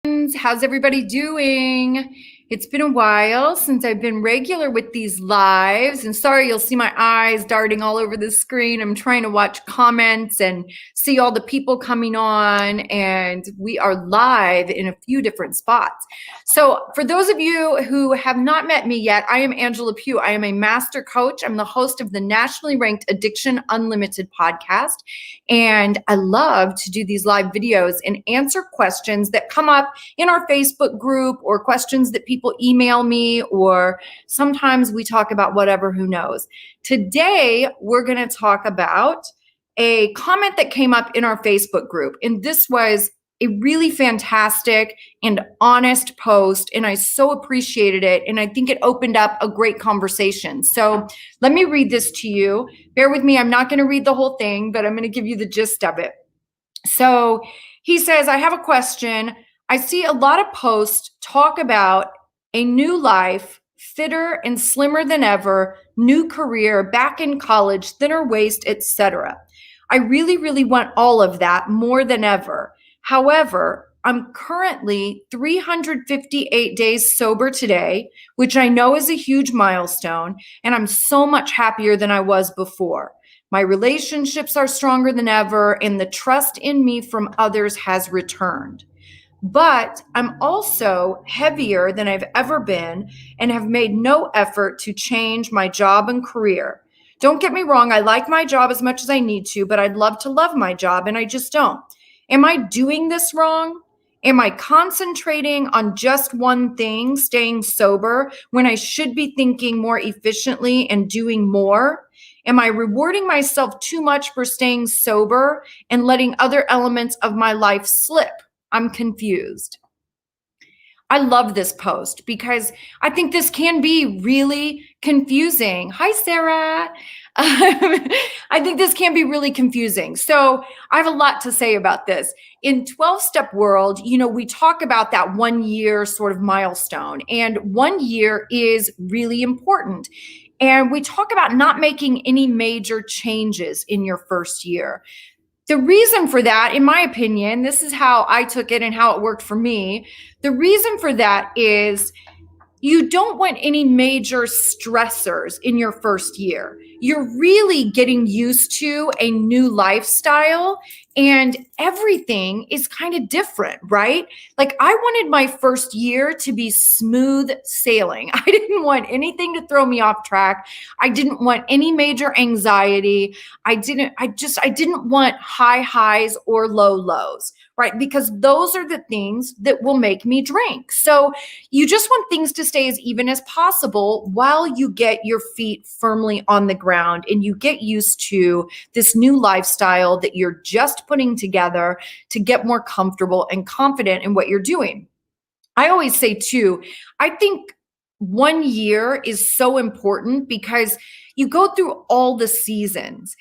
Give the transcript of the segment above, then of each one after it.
How's everybody doing? It's been a while since I've been regular with these lives, and sorry you'll see my eyes darting all over the screen. I'm trying to watch comments and see all the people coming on, and we are live in a few different spots. So for those of you who have not met me yet, I am Angela Pugh. I am a master coach. I'm the host of the nationally ranked Addiction Unlimited podcast, and I love to do these live videos and answer questions that come up in our Facebook group or questions that people email me, or sometimes we talk about whatever, who knows. Today, we're going to talk about a comment that came up in our Facebook group. And this was a really fantastic and honest post, and I so appreciated it. And I think it opened up a great conversation. So let me read this to you. Bear with me. I'm not going to read the whole thing, but I'm going to give you the gist of it. So he says, I have a question. I see a lot of posts talk about a new life, fitter and slimmer than ever, new career, back in college, thinner waist, etc. I really, really want all of that more than ever. However, I'm currently 358 days sober today, which I know is a huge milestone, and I'm so much happier than I was before. My relationships are stronger than ever, and the trust in me from others has returned. But I'm also heavier than I've ever been and have made no effort to change my job and career. Don't get me wrong, I like my job as much as I need to, but I'd love to love my job, and I just don't. Am I doing this wrong? Am I concentrating on just one thing, staying sober, when I should be thinking more efficiently and doing more? Am I rewarding myself too much for staying sober and letting other elements of my life slip? I'm confused. I love this post because I think this can be really confusing. Hi, Sarah. I think this can be really confusing. So I have a lot to say about this. In 12-step world, we talk about that 1 year sort of milestone, and 1 year is really important. And we talk about not making any major changes in your first year. The reason for that, in my opinion, this is how I took it and how it worked for me. The reason for that is you don't want any major stressors in your first year. You're really getting used to a new lifestyle, and everything is kind of different, right? Like, I wanted my first year to be smooth sailing. I didn't want anything to throw me off track. I didn't want any major anxiety. I didn't want high highs or low lows, right? Because those are the things that will make me drink. So you just want things to stay as even as possible while you get your feet firmly on the ground and you get used to this new lifestyle that you're just putting together to get more comfortable and confident in what you're doing. I always say too, I think 1 year is so important because you go through all the seasons.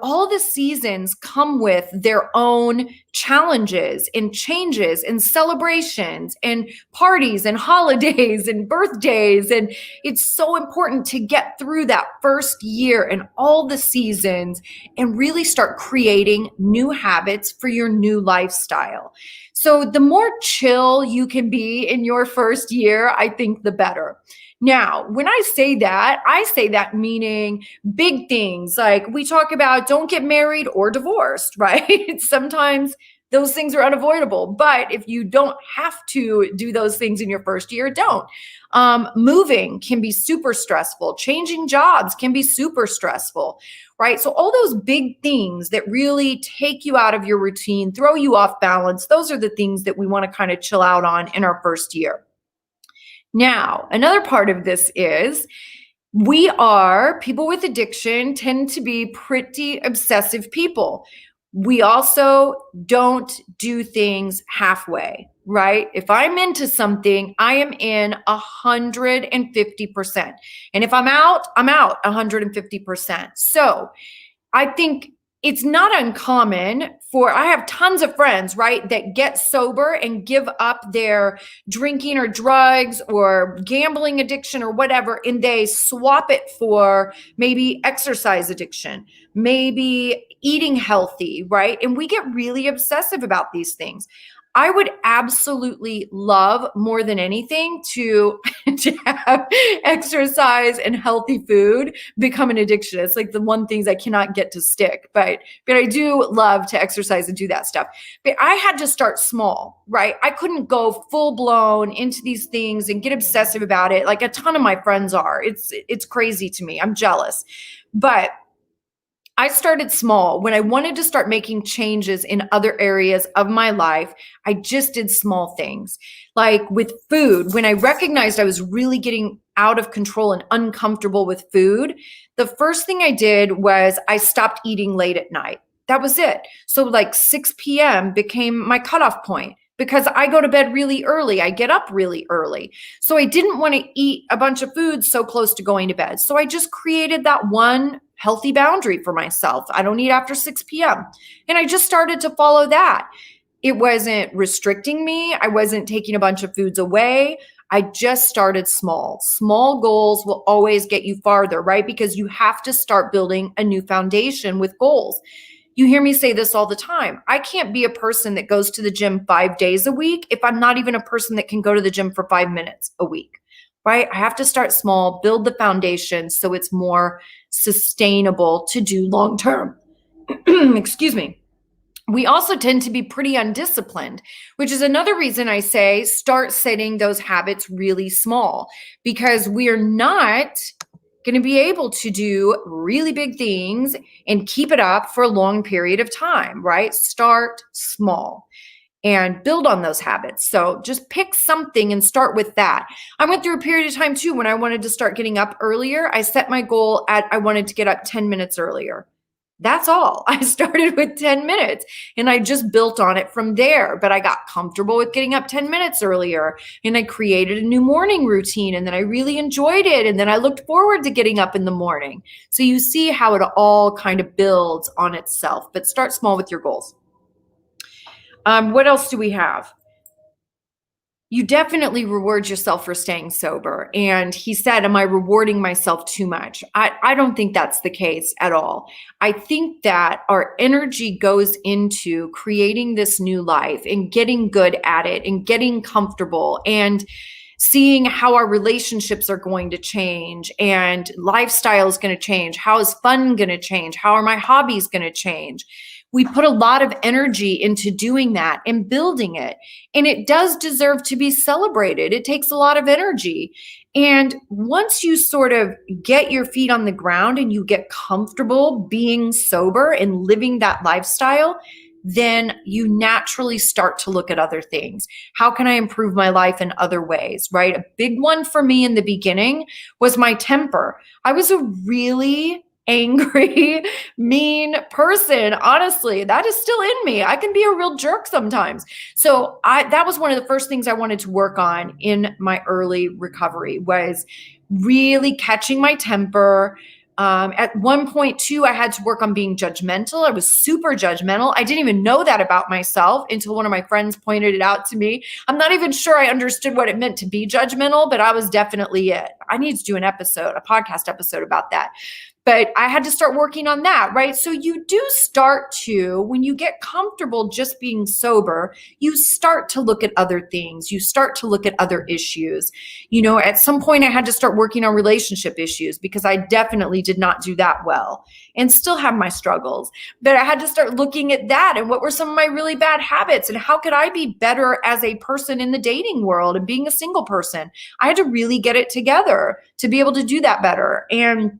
All the seasons come with their own challenges and changes and celebrations and parties and holidays and birthdays. And it's so important to get through that first year and all the seasons and really start creating new habits for your new lifestyle. So the more chill you can be in your first year, I think the better. Now, when I say that meaning big things like we talk about don't get married or divorced, right? Sometimes those things are unavoidable, but if you don't have to do those things in your first year, don't. Moving can be super stressful. Changing jobs can be super stressful, right? So all those big things that really take you out of your routine, throw you off balance, those are the things that we want to kind of chill out on in our first year. Now, another part of this is people with addiction tend to be pretty obsessive people. We also don't do things halfway, right? If I'm into something, I am in 150%. And if I'm out 150%. So I think it's not uncommon I have tons of friends, right, that get sober and give up their drinking or drugs or gambling addiction or whatever, and they swap it for maybe exercise addiction, maybe eating healthy, right? And we get really obsessive about these things. I would absolutely love more than anything to, to have exercise and healthy food become an addiction. It's like the one things I cannot get to stick, but I do love to exercise and do that stuff. But I had to start small, right? I couldn't go full blown into these things and get obsessive about it like a ton of my friends are. It's crazy to me. I'm jealous. But I started small. When I wanted to start making changes in other areas of my life, I just did small things. Like with food, when I recognized I was really getting out of control and uncomfortable with food, the first thing I did was I stopped eating late at night. That was it. So like 6 p.m. became my cutoff point because I go to bed really early. I get up really early. So I didn't want to eat a bunch of food so close to going to bed. So I just created that one healthy boundary for myself. I don't eat after 6 p.m. And I just started to follow that. It wasn't restricting me. I wasn't taking a bunch of foods away. I just started small. Small goals will always get you farther, right? Because you have to start building a new foundation with goals. You hear me say this all the time. I can't be a person that goes to the gym 5 days a week if I'm not even a person that can go to the gym for 5 minutes a week, right? I have to start small, build the foundation so it's more sustainable to do long term. Excuse me. We also tend to be pretty undisciplined, which is another reason I say start setting those habits really small, because we are not going to be able to do really big things and keep it up for a long period of time, right? Start small and build on those habits. So just pick something and start with that. I went through a period of time too when I wanted to start getting up earlier. I set my goal at I wanted to get up 10 minutes earlier. That's all. I started with 10 minutes and I just built on it from there. But I got comfortable with getting up 10 minutes earlier and I created a new morning routine and then I really enjoyed it. And then I looked forward to getting up in the morning. So you see how it all kind of builds on itself, but start small with your goals. What else do we have? You definitely reward yourself for staying sober. And he said, am I rewarding myself too much? I don't think that's the case at all. I think that our energy goes into creating this new life and getting good at it and getting comfortable and seeing how our relationships are going to change and lifestyle is going to change. How is fun going to change? How are my hobbies going to change? We put a lot of energy into doing that and building it. And it does deserve to be celebrated. It takes a lot of energy. And once you sort of get your feet on the ground and you get comfortable being sober and living that lifestyle, then you naturally start to look at other things. How can I improve my life in other ways, right? A big one for me in the beginning was my temper. I was a really angry, mean person. Honestly, that is still in me. I can be a real jerk sometimes. So that was one of the first things I wanted to work on in my early recovery was really catching my temper. At one point too, I had to work on being judgmental. I was super judgmental. I didn't even know that about myself until one of my friends pointed it out to me. I'm not even sure I understood what it meant to be judgmental, but I was definitely it. I need to do a podcast episode about that. But I had to start working on that, right? So you do start to, when you get comfortable just being sober, you start to look at other things. You start to look at other issues. You know, at some point I had to start working on relationship issues because I definitely did not do that well and still have my struggles. But I had to start looking at that and what were some of my really bad habits and how could I be better as a person in the dating world and being a single person. I had to really get it together to be able to do that better. And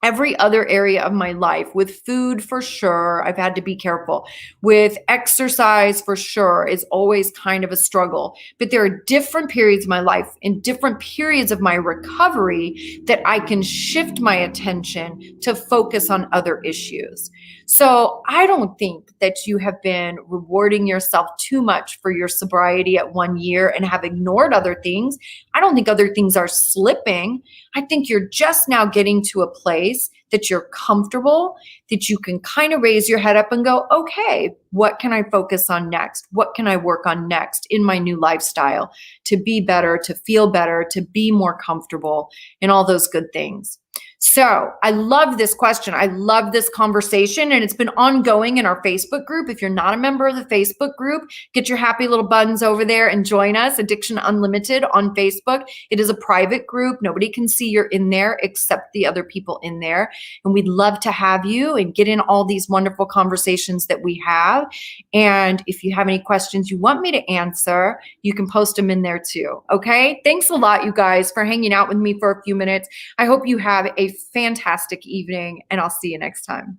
every other area of my life, with food for sure, I've had to be careful. With exercise for sure is always kind of a struggle. But there are different periods of my life and different periods of my recovery that I can shift my attention to focus on other issues. So I don't think that you have been rewarding yourself too much for your sobriety at 1 year and have ignored other things. I don't think other things are slipping. I think you're just now getting to a place that you're comfortable, that you can kind of raise your head up and go, okay, what can I focus on next? What can I work on next in my new lifestyle to be better, to feel better, to be more comfortable, and all those good things. So I love this question. I love this conversation, and it's been ongoing in our Facebook group. If you're not a member of the Facebook group, get your happy little buttons over there and join us, Addiction Unlimited on Facebook. It is a private group. Nobody can see you're in there except the other people in there. And we'd love to have you and get in all these wonderful conversations that we have. And if you have any questions you want me to answer, you can post them in there too. Okay? Thanks a lot, you guys, for hanging out with me for a few minutes. I hope you have a fantastic evening, and I'll see you next time.